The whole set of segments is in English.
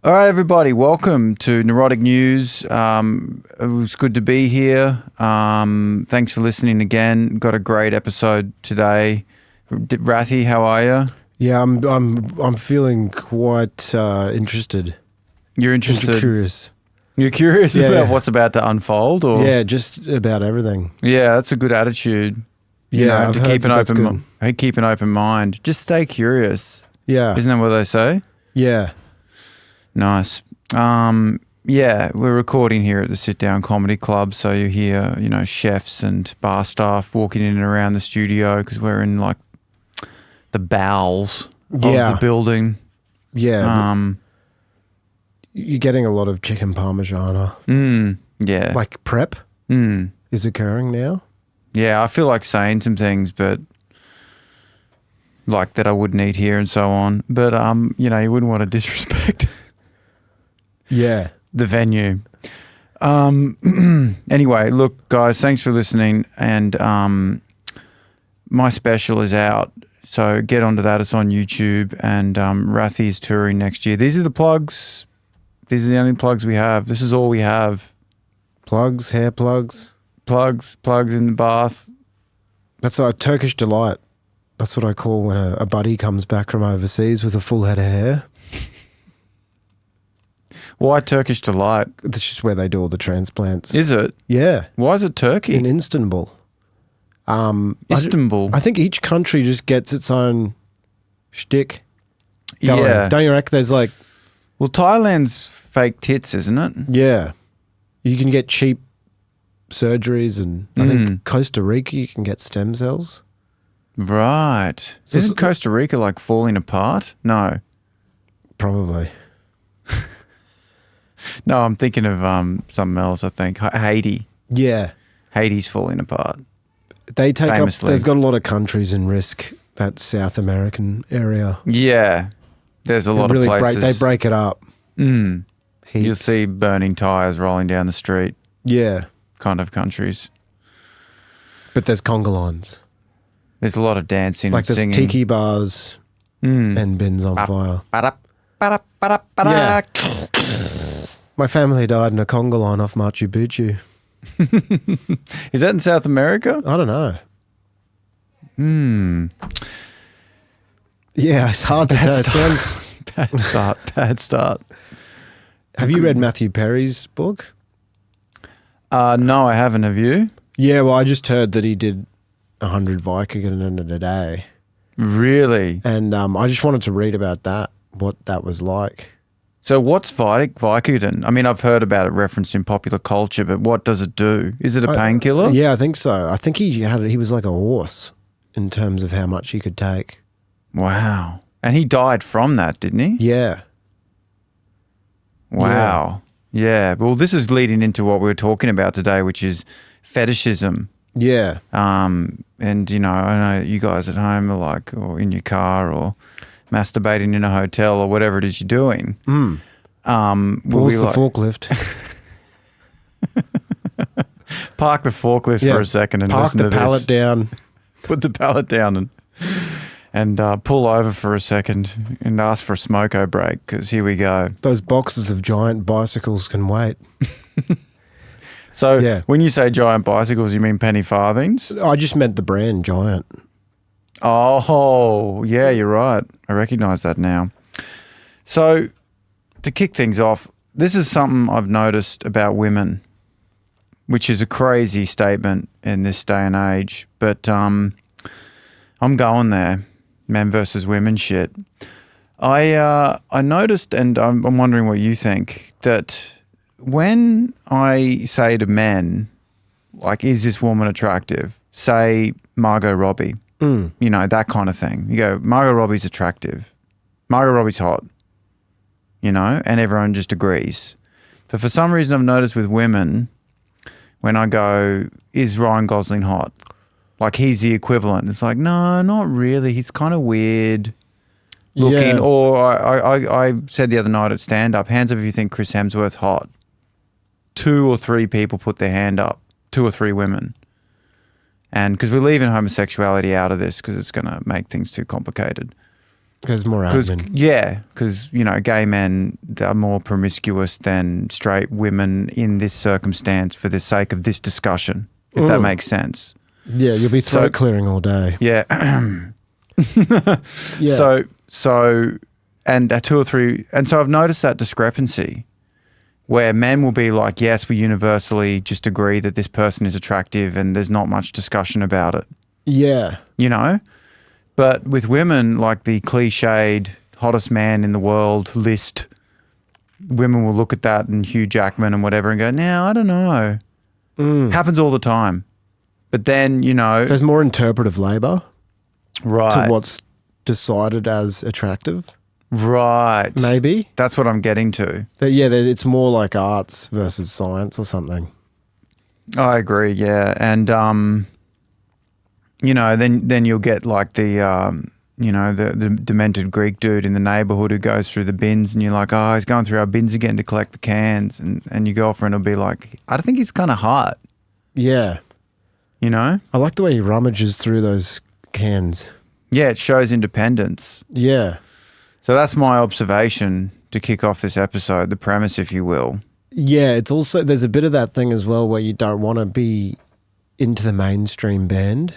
All right, everybody, welcome to Neurotic News. It was good to be here. Thanks for listening again. Got a great episode today. Rathy, how are you? Yeah, I'm feeling quite interested. You're interested? Curious. You're curious about what's about to unfold, or yeah, just about everything. Yeah, that's a good attitude. You know, I've to heard keep an open mind. Just stay curious. Yeah, Isn't that what they say? yeah. Nice. Yeah, we're recording here at the Sit Down Comedy Club, so you hear, chefs and bar staff walking in and around the studio because we're in like the bowels of the building. Yeah. You're getting a lot of chicken parmigiana. Yeah. Like prep is occurring now. Yeah, I feel like saying some things, but like that I wouldn't eat here and so on. But you wouldn't want to disrespect. Yeah. The venue. Anyway, look, guys, thanks for listening. And my special is out, so get onto that. It's on YouTube. And Rathy is touring next year. These are the plugs. These are the only plugs we have. This is all we have. Plugs, hair plugs. Plugs in the bath. That's a Turkish delight. That's what I call when a buddy comes back from overseas with a full head of hair. Why Turkish delight? It's just where they do all the transplants. Is it? Yeah. Why is it Turkey? In Istanbul. Istanbul. I think each country just gets its own shtick going. Yeah. Don't you reckon there's like... Well, Thailand's fake tits, isn't it? Yeah. You can get cheap surgeries and I think Costa Rica you can get stem cells. Right. So Isn't Costa Rica like falling apart? No. Probably. No, I'm thinking of something else, I think. Haiti. Yeah. Haiti's falling apart. They take famously. They've got a lot of countries in risk, that South American area. Yeah. There's a lot of places. They break it up. You'll see burning tyres rolling down the street. Yeah. Kind of countries. But there's conga lines. There's a lot of dancing and singing. Like there's tiki bars and bins on fire. Yeah. My family died in a conga line off Machu Picchu. Is that in South America? I don't know. Yeah, it's hard to tell. It sounds... Bad start. Have you read Matthew Perry's book? No, I haven't. Have you? Yeah, well, I just heard that he did 100 Vicodin in a day. Really? And I just wanted to read about that, what that was like. So what's Vicodin? I mean, I've heard about it referenced in popular culture, but what does it do? Is it a painkiller? Yeah, I think so. I think he was like a horse in terms of how much he could take. Wow. And he died from that, didn't he? Yeah. Wow. Yeah. Well, this is leading into what we were talking about today, which is fetishism. Yeah. And, I know you guys at home are like, or in your car or masturbating in a hotel or whatever it is you're doing. Pause the forklift. Park the forklift for a second and listen to this. Park the pallet down. Put the pallet down and pull over for a second and ask for a smoko break because here we go. Those boxes of giant bicycles can wait. So when you say giant bicycles, you mean penny farthings? I just meant the brand Giant. Oh, yeah, you're right. I recognize that now. So to kick things off, this is something I've noticed about women, which is a crazy statement in this day and age, but I'm going there, men versus women shit. I noticed, and I'm wondering what you think, that when I say to men, like, is this woman attractive? Say Margot Robbie. That kind of thing. You go, Margot Robbie's attractive. Margot Robbie's hot. And everyone just agrees. But for some reason I've noticed with women, when I go, is Ryan Gosling hot? Like he's the equivalent. It's like, no, not really. He's kind of weird looking. Yeah. Or I said the other night at stand-up, hands up if you think Chris Hemsworth's hot. 2 or 3 people put their hand up. 2 or 3 women. And because we're leaving homosexuality out of this because it's going to make things too complicated. There's more admin. Because, gay men are more promiscuous than straight women in this circumstance for the sake of this discussion, if that makes sense. Yeah, you'll be throat clearing all day. Yeah. Yeah. So, and 2 or 3, and so I've noticed that discrepancy where men will be like, yes, we universally just agree that this person is attractive and there's not much discussion about it. Yeah. But with women, like the cliched hottest man in the world list, women will look at that and Hugh Jackman and whatever and go, no, I don't know. Happens all the time. But then, There's more interpretive labour right, to what's decided as attractive. Right. Maybe. That's what I'm getting to. It's more like arts versus science or something. I agree, yeah. And, then you'll get like the demented Greek dude in the neighborhood who goes through the bins and you're like, oh, he's going through our bins again to collect the cans. And your girlfriend will be like, I think he's kind of hot. Yeah. I like the way he rummages through those cans. Yeah, it shows independence. Yeah. So that's my observation to kick off this episode, the premise, if you will. Yeah, it's also, there's a bit of that thing as well where you don't want to be into the mainstream band.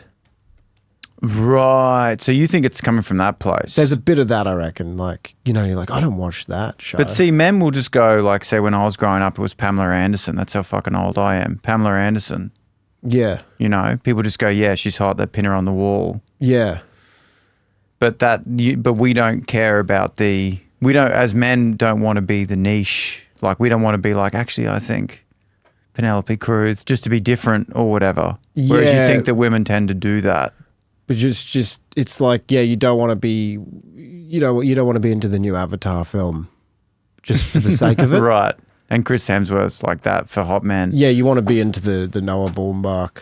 Right. So you think it's coming from that place? There's a bit of that, I reckon. Like, you're like, I don't watch that show. But see, men will just go, like, say when I was growing up, it was Pamela Anderson. That's how fucking old I am. Pamela Anderson. Yeah. People just go, yeah, she's hot. They pin her on the wall. Yeah. But we don't care about as men don't want to be the niche. Like, we don't want to be like, actually, I think Penelope Cruz, just to be different or whatever. Yeah. Whereas you think that women tend to do that. But just it's like, yeah, you don't want to be, you don't want to be into the new Avatar film just for the sake of it. Right. And Chris Hemsworth's like that for hot men. Yeah, you want to be into the Noah Baumbach.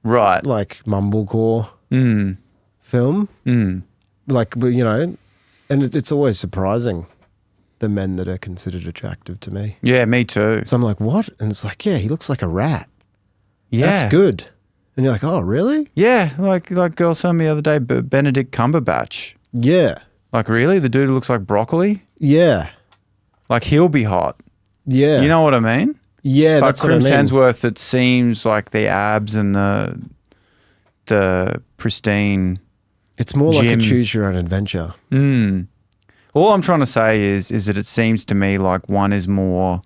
Right. Like mumblecore film. Like, and it's always surprising, the men that are considered attractive to me. Yeah, me too. So I'm like, what? And it's like, yeah, he looks like a rat. Yeah. That's good. And you're like, oh, really? Yeah, like girl told me the other day, Benedict Cumberbatch. Yeah. Like, really? The dude who looks like broccoli? Yeah. Like, he'll be hot. Yeah. You know what I mean? Yeah, like that's what I mean. Chris Hemsworth, it seems like the abs and the pristine. It's more gym. like a choose your own adventure. All I'm trying to say is that it seems to me like one is more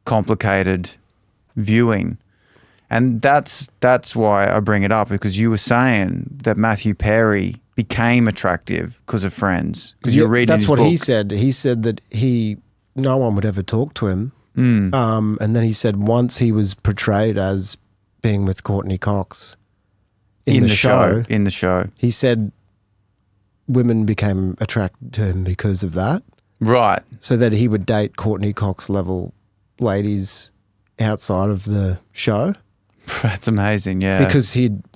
complicated viewing. And that's why I bring it up, because you were saying that Matthew Perry became attractive because of Friends. Because you're reading that's his what book. he said. He said that no one would ever talk to him. And then he said once he was portrayed as being with Courtney Cox in the show. In the show. He said women became attracted to him because of that. Right. So that he would date Courtney Cox level ladies outside of the show. That's amazing, yeah. Because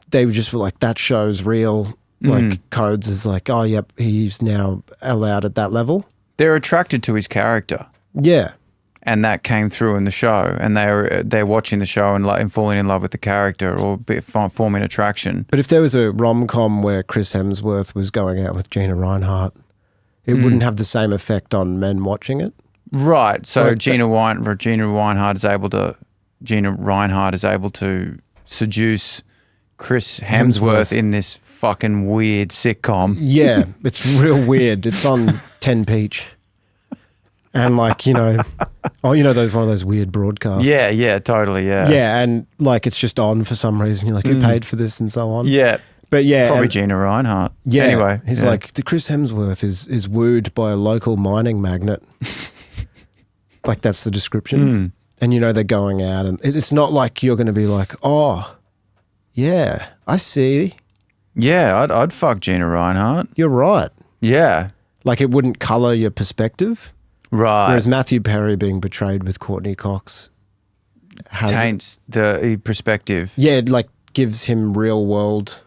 they were just like, that show's real. Like Codes is like, oh, yep, he's now allowed at that level. They're attracted to his character. Yeah. And that came through in the show, and they're watching the show and falling in love with the character or forming attraction. But if there was a rom-com where Chris Hemsworth was going out with Gina Reinhardt, it wouldn't have the same effect on men watching it. Right. So Like Gina Reinhardt is able to seduce Chris Hemsworth in this fucking weird sitcom. Yeah, it's real weird. It's on 10 Peach. And like, those one of those weird broadcasts. Yeah, totally, yeah. Yeah, and like it's just on for some reason. You're like, who paid for this and so on. Yeah. But yeah. Probably Gina Reinhardt. Yeah. Anyway. He's like, the Chris Hemsworth is wooed by a local mining magnate. Like that's the description. And they're going out and it's not like you're going to be like, oh, yeah, I see. Yeah, I'd fuck Gina Reinhardt. You're right. Yeah. Like it wouldn't colour your perspective. Right. Whereas Matthew Perry being portrayed with Courtney Cox taints the perspective. Yeah, it like gives him real world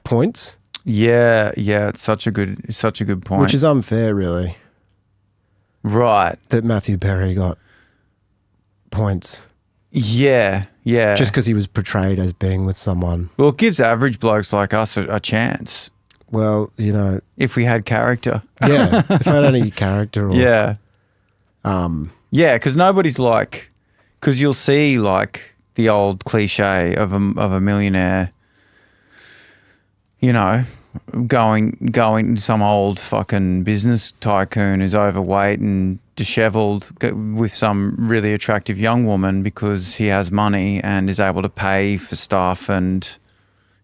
points. Yeah, it's such a good point. Which is unfair, really. Right. That Matthew Perry got points. Yeah. Just because he was portrayed as being with someone. Well, it gives average blokes like us a chance. Well, you know, if we had character. yeah, if I had any character or Yeah. Yeah, because nobody's like, because you'll see like the old cliche of a millionaire, you know, going some old fucking business tycoon who's overweight and disheveled with some really attractive young woman because he has money and is able to pay for stuff, and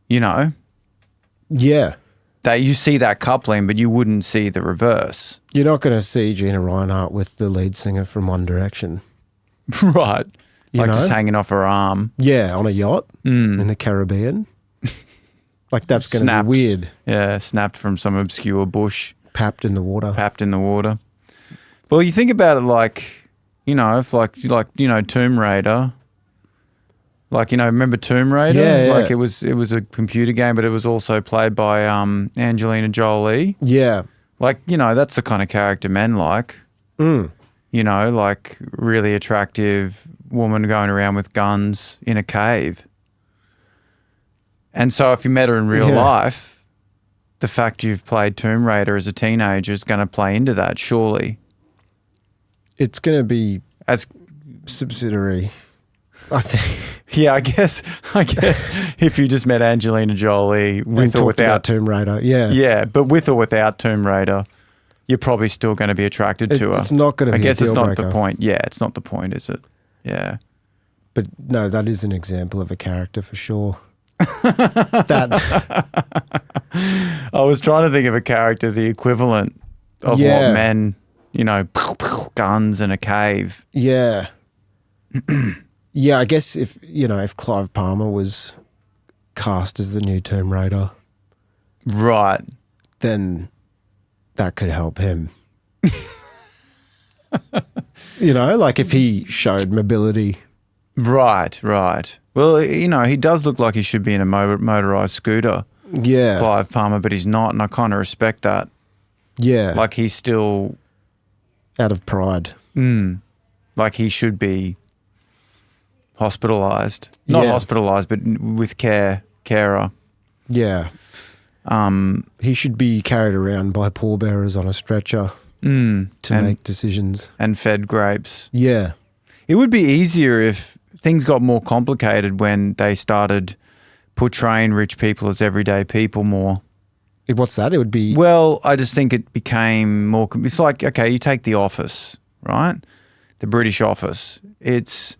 you know, yeah. that you see that coupling, but you wouldn't see the reverse. You're not going to see Gina Reinhardt with the lead singer from One Direction. Right. You Like know? just hanging off her arm. Yeah, on a yacht in the Caribbean. Like that's going to Snapped. be weird. Yeah, snapped from some obscure bush, Papped in the water. papped in the water. Well, you think about it like, you know, if like you know, Tomb Raider. Like, you know, remember Tomb Raider? Yeah. Like it was a computer game, but it was also played by Angelina Jolie. Yeah. Like, you know, that's the kind of character men like. Mm. You know, like really attractive woman going around with guns in a cave. And so if you met her in real Yeah. life, the fact you've played Tomb Raider as a teenager is going to play into that, surely. It's going to be As subsidiary, I think. yeah, I guess if you just met Angelina Jolie And with or talked without about Tomb Raider. Yeah. yeah, but with or without Tomb Raider, you're probably still going to be attracted to her. It's not going to I be guess a it's deal not the breaker. point. Yeah, it's not the point, is it? Yeah. But no, that is an example of a character for sure. That I was trying to think of a character, the equivalent of Yeah. what men, you know, guns in a cave. yeah. Yeah, I guess if Clive Palmer was cast as the new Tomb Raider, Right. then that could help him. You know, like if he showed mobility. Right. Well, you know, he does look like he should be in a motorized scooter, Yeah. Clive Palmer, but he's not, and I kind of respect that. Yeah. Like he's still, out of pride. like he should be hospitalized. Not Yeah. hospitalized, but with carer. Yeah. He should be carried around by pallbearers on a stretcher to make decisions. And fed grapes. Yeah. It would be easier if things got more complicated when they started portraying rich people as everyday people more. What's that? It would be. Well, I just think it became more. It's like, okay, you take The Office, right? The British Office. It's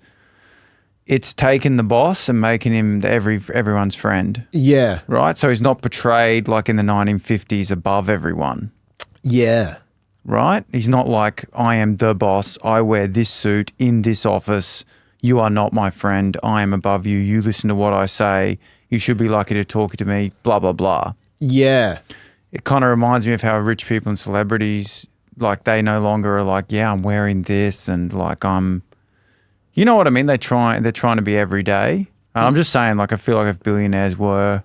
taken the boss and making him everyone's friend, Yeah. right? So he's not portrayed like in the 1950s above everyone, Yeah. right? He's not like, I am the boss. I wear this suit in this office. You are not my friend. I am above you. You listen to what I say. You should be lucky to talk to me, blah, blah, blah. Yeah. It kind of reminds me of how rich people and celebrities, like they no longer are like, yeah, I'm wearing this and like you know what I mean? They're trying to be everyday. And I'm just saying, like, I feel like if billionaires were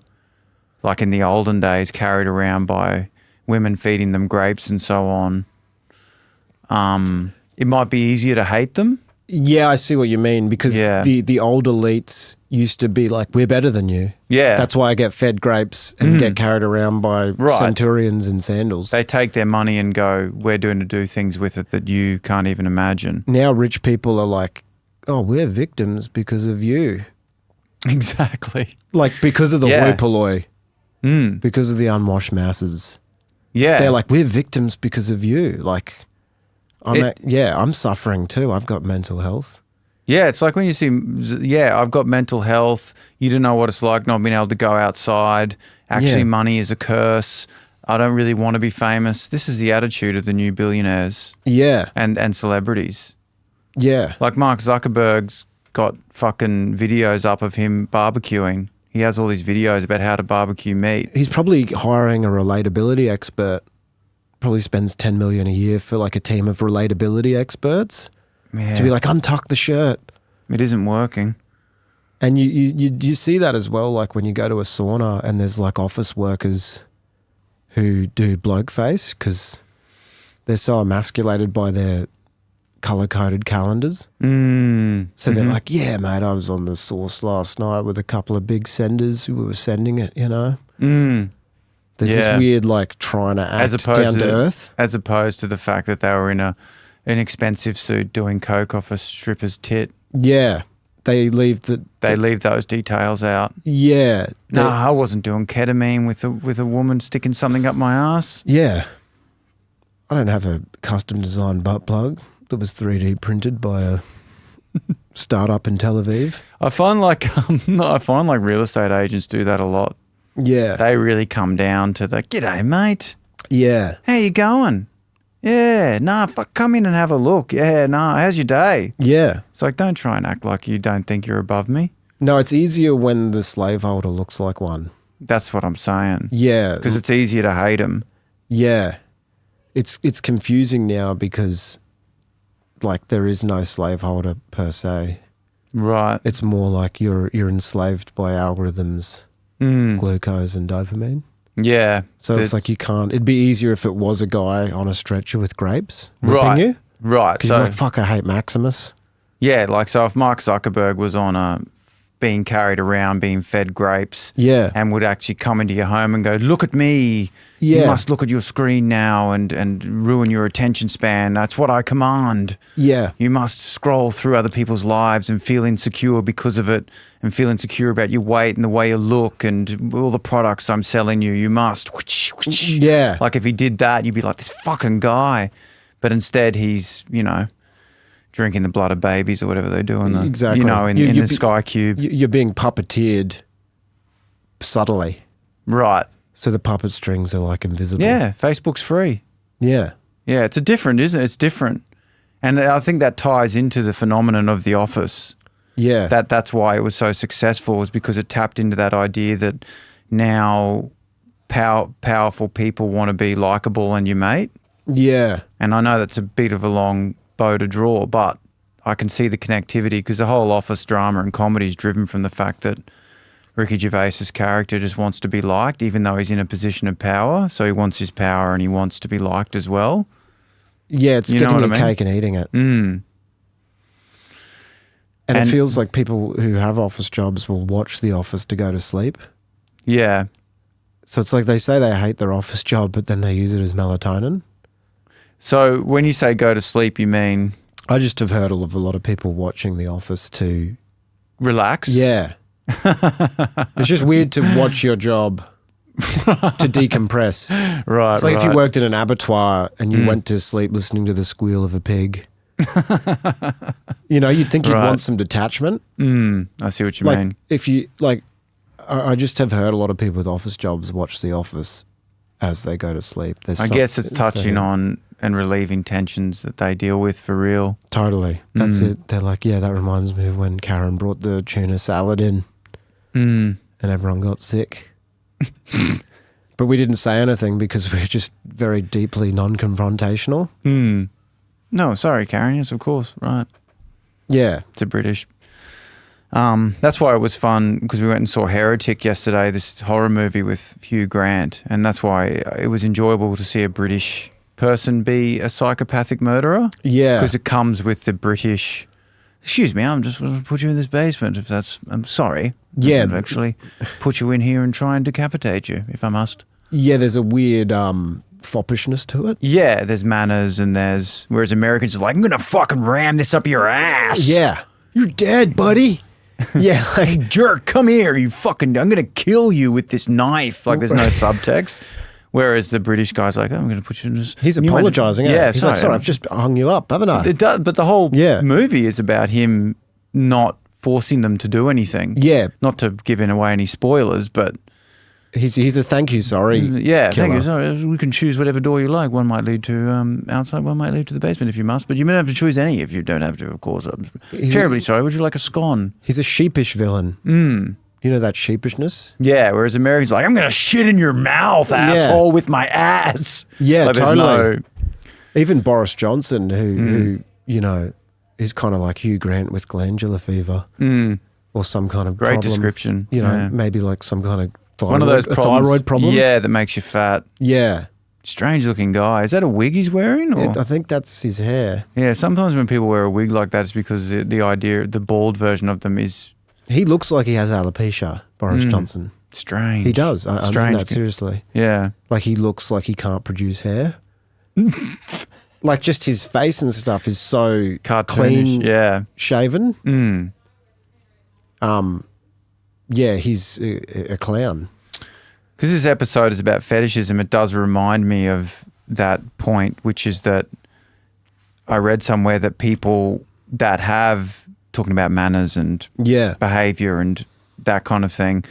like in the olden days carried around by women feeding them grapes and so on, it might be easier to hate them. Yeah, I see what you mean because Yeah. the old elites used to be like, we're better than you. Yeah. That's why I get fed grapes and get carried around by Right. centurions in sandals. They take their money and go, we're doing to do things with it that you can't even imagine. Now rich people are like, oh, we're victims because of you. Exactly. Like because of the Yeah. hoi polloi, because of the unwashed masses. Yeah. They're like, we're victims because of you. Like, I'm suffering too. I've got mental health. Yeah, it's like when you see, I've got mental health. You don't know what it's like not being able to go outside. Actually, Yeah. money is a curse. I don't really want to be famous. This is the attitude of the new billionaires Yeah. and celebrities. Yeah. Like Mark Zuckerberg's got fucking videos up of him barbecuing. He has all these videos about how to barbecue meat. He's probably hiring a relatability expert. Probably spends 10 million a year for like a team of relatability experts Yeah, to be like, untuck the shirt. it isn't working. And you see that as well, like when you go to a sauna and there's like office workers who do bloke face because they're so emasculated by their color-coded calendars. So they're like, yeah, mate, I was on the source last night with a couple of big senders who were sending it, you know? There's this weird like trying to act down to earth. As opposed to the fact that they were in an expensive suit doing coke off a stripper's tit. Yeah. They leave those details out. Yeah. No, I wasn't doing ketamine with a woman sticking something up my ass. Yeah. I don't have a custom designed butt plug that was 3D printed by a startup in Tel Aviv. I find like real estate agents do that a lot. Yeah. They really come down to the, "G'day, mate. Yeah. How you going? Yeah, nah, come in and have a look. Yeah, nah, how's your day?" Yeah. It's like, don't try and act like you don't think you're above me. No, it's easier when the slaveholder looks like one. That's what I'm saying. Yeah. Because it's easier to hate him. Yeah. It's confusing now because like there is no slaveholder per se. Right. It's more like you're enslaved by algorithms, glucose and dopamine. Yeah. So it's like you can't. It'd be easier if it was a guy on a stretcher with grapes whipping right. you. Right. So you're like, fuck, I hate Maximus. Yeah, like so if Mark Zuckerberg was on being carried around, being fed grapes, Yeah. and would actually come into your home and go, "Look at me. Yeah. You must look at your screen now and ruin your attention span. That's what I command. Yeah. You must scroll through other people's lives and feel insecure because of it, and feel insecure about your weight and the way you look and all the products I'm selling you. You must." Yeah. Like if he did that, you'd be like, "This fucking guy." But instead he's, drinking the blood of babies or whatever they do in the, Exactly. in the Sky Cube. You're being puppeteered subtly. Right. So the puppet strings are like invisible. Yeah. Facebook's free. Yeah. Yeah. It's different, isn't it? It's different. And I think that ties into the phenomenon of The Office. Yeah. That's why it was so successful, is because it tapped into that idea that now powerful people want to be likable and your mate. Yeah. And I know that's a bit of a long bow to draw, but I can see the connectivity because the whole Office drama and comedy is driven from the fact that Ricky Gervais's character just wants to be liked, even though he's in a position of power. So he wants his power and he wants to be liked as well. Yeah, it's getting your cake and eating it. Mm. And it feels like people who have office jobs will watch The Office to go to sleep. Yeah. So it's like they say they hate their office job, but then they use it as melatonin. So when you say go to sleep, you mean? I just have heard of a lot of people watching The Office to relax? Yeah. It's just weird to watch your job to decompress. Right. It's like if you worked in an abattoir and you went to sleep listening to the squeal of a pig. You'd think you'd want some detachment. I see what you mean. If you I just have heard a lot of people with office jobs watch The Office as they go to sleep. I guess it's touching on and relieving tensions that they deal with for real. Totally. That's it. They're like, yeah, that reminds me of when Karen brought the tuna salad in and everyone got sick. But we didn't say anything because we're just very deeply non-confrontational. No, sorry, Karen. Yes, of course. Right. Yeah. It's a British. That's why it was fun, because we went and saw Heretic yesterday, this horror movie with Hugh Grant, and that's why it was enjoyable to see a British person be a psychopathic murderer. Yeah. Because it comes with the British, "Excuse me, I'm just going to put you in this basement if that's, I'm sorry. Yeah. I'm gonna actually put you in here and try and decapitate you if I must." Yeah, there's a weird foppishness to it. Yeah, there's manners and whereas Americans are like, "I'm going to fucking ram this up your ass." Yeah. You're dead, buddy. Yeah, "Hey, jerk, come here, I'm going to kill you with this knife." Like there's no subtext. Whereas the British guy's like, "I'm going to put you in this." He's apologising. Yeah, he's like, "Sorry, I've just hung you up, haven't I?" It does, but the whole movie is about him not forcing them to do anything. Yeah. Not to give away any spoilers, but he's a thank you, sorry. Yeah, killer. thank you. Sorry, we can choose whatever door you like. One might lead to outside, one might lead to the basement if you must, but you may have to choose any if you don't have to, of course. I'm terribly sorry. Would you like a scone? He's a sheepish villain. You know that sheepishness? Yeah, whereas Americans are like, "I'm going to shit in your mouth, asshole, with my ass." Yeah, like, totally. Even Boris Johnson, who is kind of like Hugh Grant with glandular fever or some kind of great problem. description. Maybe like some kind of one of those thyroid problem. Yeah, that makes you fat. Yeah. Strange looking guy. Is that a wig he's wearing? Or? I think that's his hair. Yeah, sometimes when people wear a wig like that, it's because the bald version of them is... He looks like he has alopecia, Boris Johnson. Strange. He does. I mean Strange. that seriously. Yeah. Like he looks like he can't produce hair. Like just his face and stuff is so Cartoonish. clean Yeah. shaven. Mm. Yeah, he's a clown. Because this episode is about fetishism, it does remind me of that point, which is that I read somewhere that people that have, talking about manners and Yeah. behavior and that kind of thing,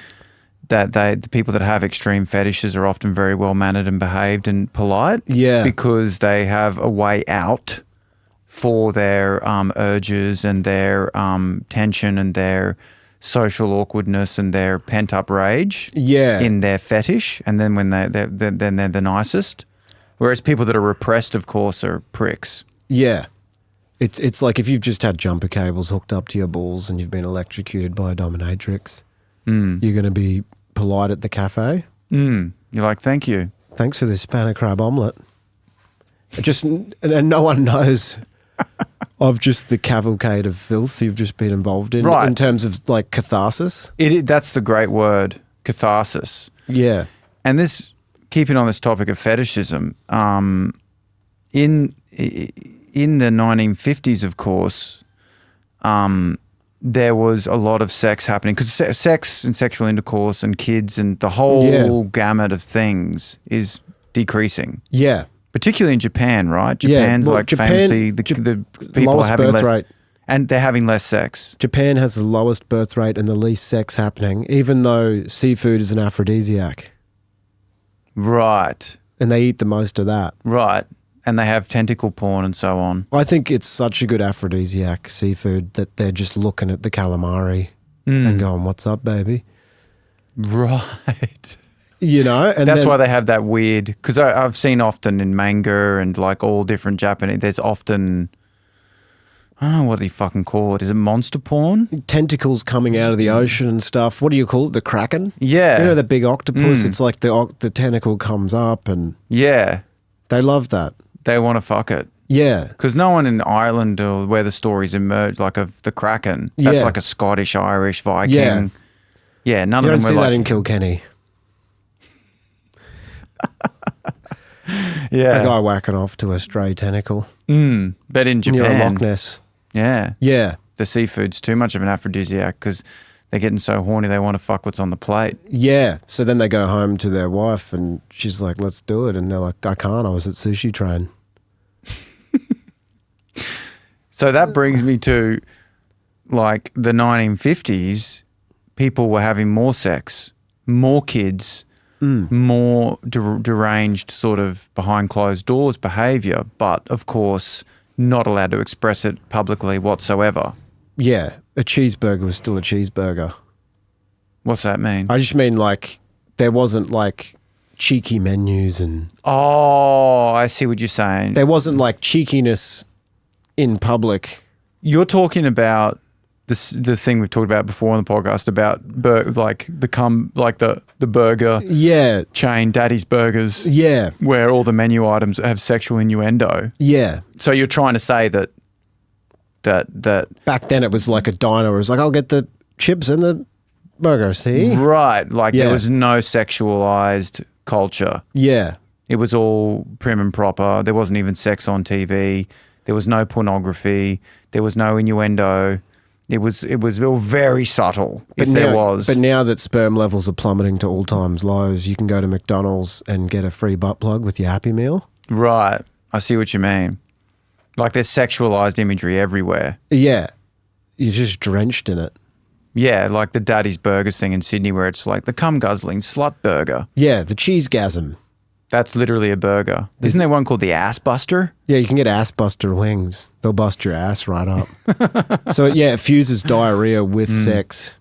that the people that have extreme fetishes are often very well mannered and behaved and polite. Yeah. Because they have a way out for their urges and their tension and their social awkwardness and their pent up rage. Yeah. In their fetish, and then when they're the nicest. Whereas people that are repressed, of course, are pricks. Yeah. It's like if you've just had jumper cables hooked up to your balls and you've been electrocuted by a dominatrix, you're going to be polite at the cafe. You're like, thank you. Thanks for this spanner crab omelette. And no one knows of just the cavalcade of filth you've just been involved in, Right. in terms of like catharsis. That's the great word, catharsis. Yeah. And this, keeping on this topic of fetishism, in the 1950s, of course, there was a lot of sex happening because sex and sexual intercourse and kids and the whole gamut of things is decreasing. Yeah. Particularly in Japan, right? Yeah, Japan's well, like Japan- famously the people are lowest having birth less, rate. and they're having less sex. Japan has the lowest birth rate and the least sex happening, even though seafood is an aphrodisiac. Right, And they eat the most of that. right. And they have tentacle porn and so on. I think it's such a good aphrodisiac, seafood, that they're just looking at the calamari and going, "What's up, baby?" Right. You know? And That's then- why they have that weird, because I've seen often in manga and like all different Japanese, there's often, I don't know what do you fucking call it. Is it monster porn? tentacles coming out of the ocean and stuff. What do you call it? The kraken? Yeah. You know, the big octopus? It's like the tentacle comes up and Yeah. they love that. They want to fuck it. Yeah. Because no one in Ireland or where the stories emerge, like of the Kraken, that's Yeah. like a Scottish, Irish, Viking. Yeah. Yeah, none You of don't them see were that like, in Kilkenny. A yeah. guy whacking off to a stray tentacle But in near Japan, Loch Ness. yeah, Yeah. the seafood's too much of an aphrodisiac because they're getting so horny they want to fuck what's on the plate. Yeah. So then they go home to their wife and she's like, "Let's do it." And they're like, "I can't. I was at Sushi Train." So that brings me to like the 1950s, people were having more sex, more kids, more deranged sort of behind closed doors behavior, but of course not allowed to express it publicly whatsoever. Yeah. A cheeseburger was still a cheeseburger. What's that mean? I just mean like there wasn't like cheeky menus and Oh, I see what you're saying. there wasn't like cheekiness in public. You're talking about the thing we've talked about before on the podcast about like the burger Yeah. chain, Daddy's Burgers, Yeah. where all the menu items have sexual innuendo. Yeah. So you're trying to say that Back then it was like a diner. It was like, "I'll get the chips and the burger, see?" right, like Yeah. there was no sexualized culture. Yeah. It was all prim and proper. There wasn't even sex on TV. There was no pornography. There was no innuendo. It was all very subtle, if there was. But now that sperm levels are plummeting to all times lows, you can go to McDonald's and get a free butt plug with your Happy Meal. Right. I see what you mean. Like there's sexualized imagery everywhere. Yeah. You're just drenched in it. Yeah, like the Daddy's Burgers thing in Sydney where it's like the cum guzzling slut burger. Yeah, the cheesegasm. That's literally a burger. Isn't there one called the Ass Buster? Yeah, you can get ass buster wings. They'll bust your ass right up. So yeah, it fuses diarrhea with sex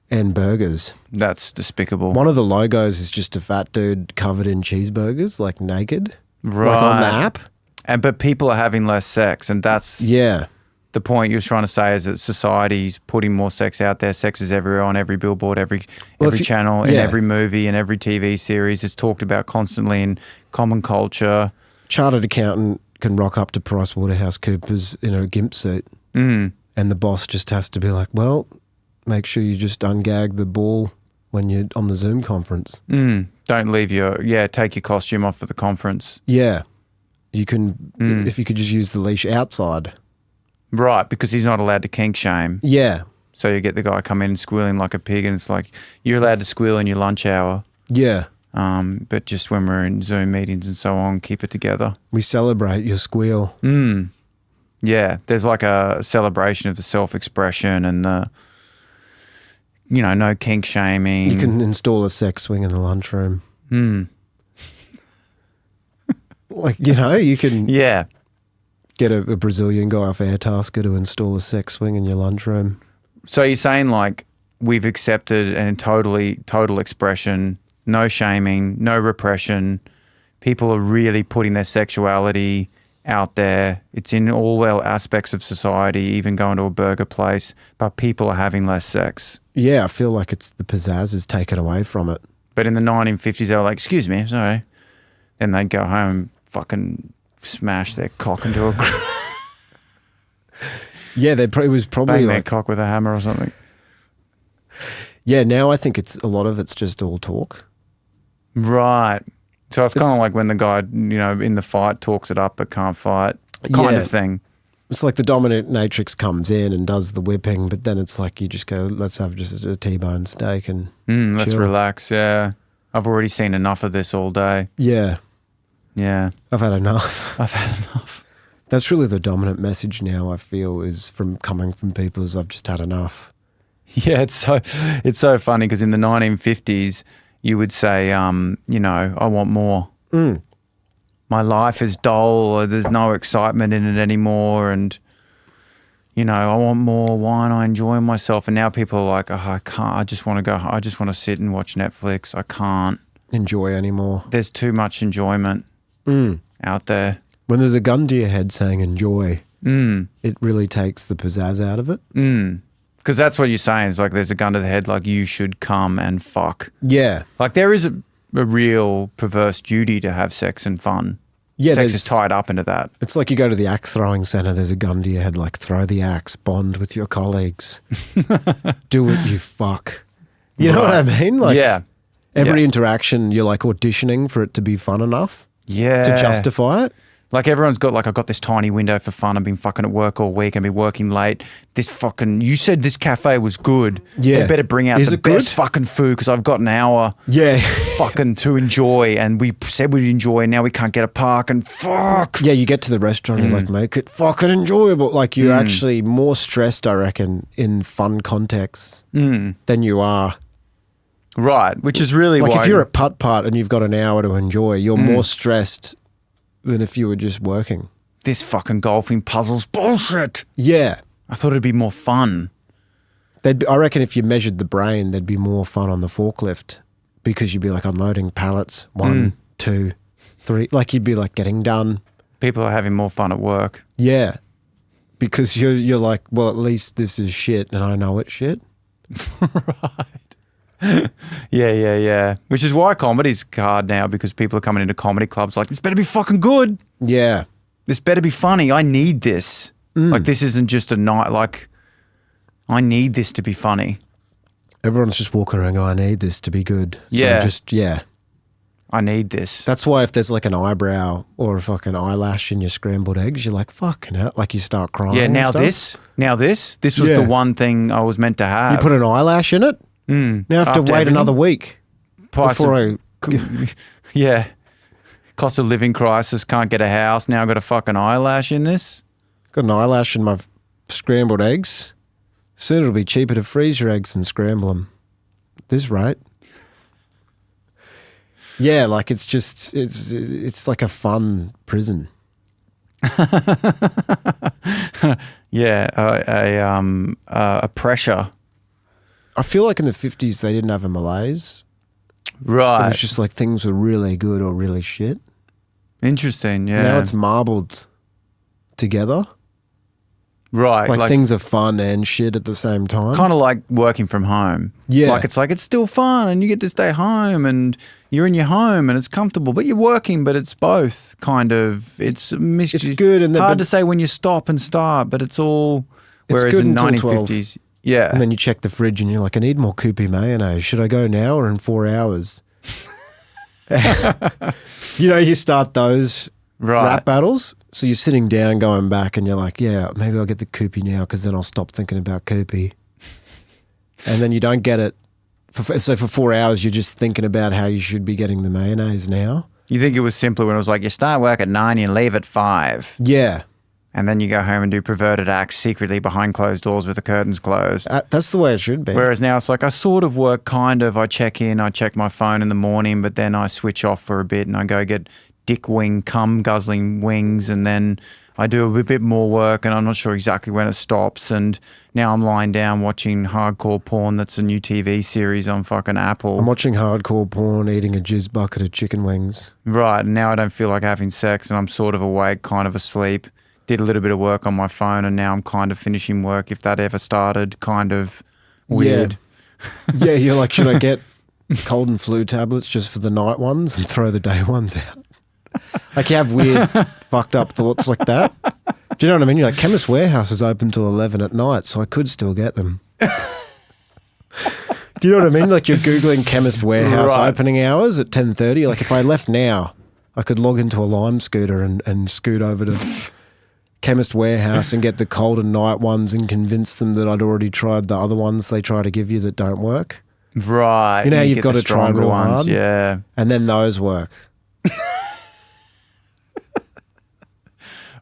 and burgers. That's despicable. One of the logos is just a fat dude covered in cheeseburgers, like naked. Right. Like on the app. But people are having less sex, and that's Yeah. the point you're trying to say is that society's putting more sex out there. Sex is everywhere on every billboard, every channel, in every movie, in every TV series. It's talked about constantly in common culture. Chartered accountant can rock up to PricewaterhouseCoopers in a gimp suit. And the boss just has to be like, "Well, make sure you just ungag the ball when you're on the Zoom conference. Don't leave take your costume off for the conference. Yeah. You can, if you could just use the leash outside. Right, because he's not allowed to kink shame. Yeah. So you get the guy come in squealing like a pig, and it's like, you're allowed to squeal in your lunch hour. Yeah. But just when we're in Zoom meetings and so on, keep it together. We celebrate your squeal. Yeah, there's like a celebration of the self-expression and the, no kink shaming. You can install a sex swing in the lunchroom. Like, you can get a Brazilian guy off Airtasker to install a sex swing in your lunchroom. So you're saying like we've accepted and total expression, no shaming, no repression. People are really putting their sexuality out there. It's in all aspects of society, even going to a burger place, but people are having less sex. Yeah, I feel like it's the pizzazz is taken away from it. But in the 1950s, they were like, excuse me, sorry. Then they'd go home and fucking smash their cock into a... Yeah, it was probably bang like... their cock with a hammer or something. Yeah, now I think a lot of it's just all talk. Right. So it's kind of like when the guy, in the fight talks it up but can't fight kind of thing. It's like the dominatrix comes in and does the whipping, but then it's like you just go, let's have just a T-bone steak and let's chill. relax, yeah. I've already seen enough of this all day. Yeah. Yeah. I've had enough. That's really the dominant message now, I feel, is coming from people is I've just had enough. Yeah, it's so funny because in the 1950s, you would say, I want more. My life is dull, or there's no excitement in it anymore, and, I want more. Why aren't I enjoying myself? And now people are like, oh, I can't. I just want to sit and watch Netflix. I can't enjoy anymore. There's too much enjoyment out there. When there's a gun to your head saying enjoy, it really takes the pizzazz out of it. Because that's what you're saying. It's like there's a gun to the head, like you should come and fuck. Yeah. Like there is a real perverse duty to have sex and fun. Yeah, sex is tied up into that. It's like you go to the axe throwing center, there's a gun to your head, like throw the axe, bond with your colleagues. Do it, you fuck. You know what I mean? Like every interaction, you're like auditioning for it to be fun enough to justify it. Like everyone's got like, I've got this tiny window for fun. I've been fucking at work all week. I've been working late. You said this cafe was good. Yeah. They better bring out the best fucking food because I've got an hour fucking to enjoy. And we said we'd enjoy and now we can't get a park and fuck. Yeah, you get to the restaurant and you're like, make it fucking enjoyable. Like you're actually more stressed, I reckon, in fun contexts than you are. Right, which is really like if you're at putt-putt and you've got an hour to enjoy, you're more stressed than if you were just working. This fucking golfing puzzle's bullshit. Yeah. I thought it'd be more fun. I reckon if you measured the brain, there'd be more fun on the forklift because you'd be like unloading pallets, 1, 2, 3. Like you'd be like getting done. People are having more fun at work. Yeah. Because you're like, well, at least this is shit and I know it's shit. Right. Yeah. Which is why comedy's hard now because people are coming into comedy clubs like, this better be fucking good. Yeah. This better be funny. I need this. Like this isn't just a night. Like I need this to be funny. Everyone's just walking around going, I need this to be good. Yeah. So I need this. That's why if there's like an eyebrow or a fucking eyelash in your scrambled eggs, you're like, fucking hell. Like you start crying. Yeah, now this was the one thing I was meant to have. You put an eyelash in it? Now I have to wait another week yeah. Cost of living crisis, can't get a house. Now I've got a fucking eyelash in this. Got an eyelash in my scrambled eggs. Soon it'll be cheaper to freeze your eggs than scramble them. This rate. Yeah, like it's like a fun prison. Yeah, a pressure. I feel like in the 50s they didn't have a malaise. Right. It was just like things were really good or really shit. Interesting, yeah. Now it's marbled together. Right. Like things are fun and shit at the same time. Kind of like working from home. Yeah. Like it's still fun and you get to stay home and you're in your home and it's comfortable, but you're working, but it's both kind of, it's good. And hard to say when you stop and start, but it's all, whereas in 1950s. Yeah. And then you check the fridge and you're like, I need more Koopy mayonnaise. Should I go now or in 4 hours? You start those rap battles. So you're sitting down going back and you're like, yeah, maybe I'll get the Koopy now because then I'll stop thinking about Koopy. And then you don't get it. So for 4 hours, you're just thinking about how you should be getting the mayonnaise now. You think it was simpler when it was like, you start work at 9, you leave at 5. Yeah. And then you go home and do perverted acts secretly behind closed doors with the curtains closed. That's the way it should be. Whereas now it's like I sort of work kind of. I check in, I check my phone in the morning, but then I switch off for a bit and I go get dick wing, cum guzzling wings, and then I do a bit more work and I'm not sure exactly when it stops. And now I'm lying down watching hardcore porn that's a new TV series on fucking Apple. I'm watching hardcore porn, eating a jizz bucket of chicken wings. Right, and now I don't feel like having sex and I'm sort of awake, kind of asleep. Did a little bit of work on my phone and now I'm kind of finishing work, if that ever started. Kind of weird. Yeah, you're like, should I get cold and flu tablets just for the night ones and throw the day ones out? Like you have weird fucked up thoughts like that. Do you know what I mean? You're like, Chemist Warehouse is open till 11 at night, so I could still get them. Do you know what I mean? Like you're Googling Chemist Warehouse opening hours at 10:30. Like if I left now, I could log into a Lime scooter and scoot over to Chemist Warehouse and get the cold and night ones and convince them that I'd already tried the other ones they try to give you that don't work. Right. You know how you've got to try real hard? Yeah. And then those work.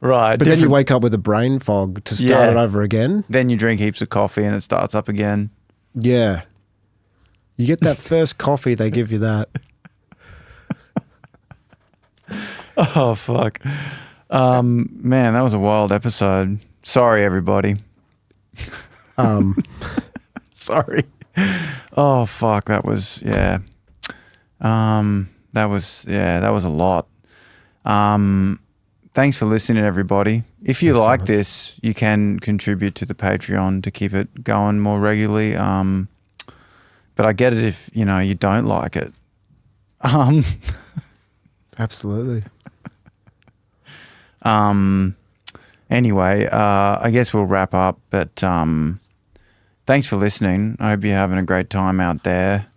Right. But then you wake up with a brain fog to start it over again. Then you drink heaps of coffee and it starts up again. Yeah. You get that first coffee, they give you that. Oh, fuck. Man, that was a wild episode. Sorry, everybody. Sorry. Oh, fuck. That was, that was a lot. Thanks for listening, everybody. If you like this, you can contribute to the Patreon to keep it going more regularly. But I get it if, you don't like it. Absolutely. Anyway, I guess we'll wrap up, but thanks for listening. I hope you're having a great time out there,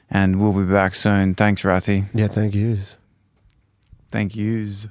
and we'll be back soon. Thanks, Rathi. Yeah, thank yous. Thank yous.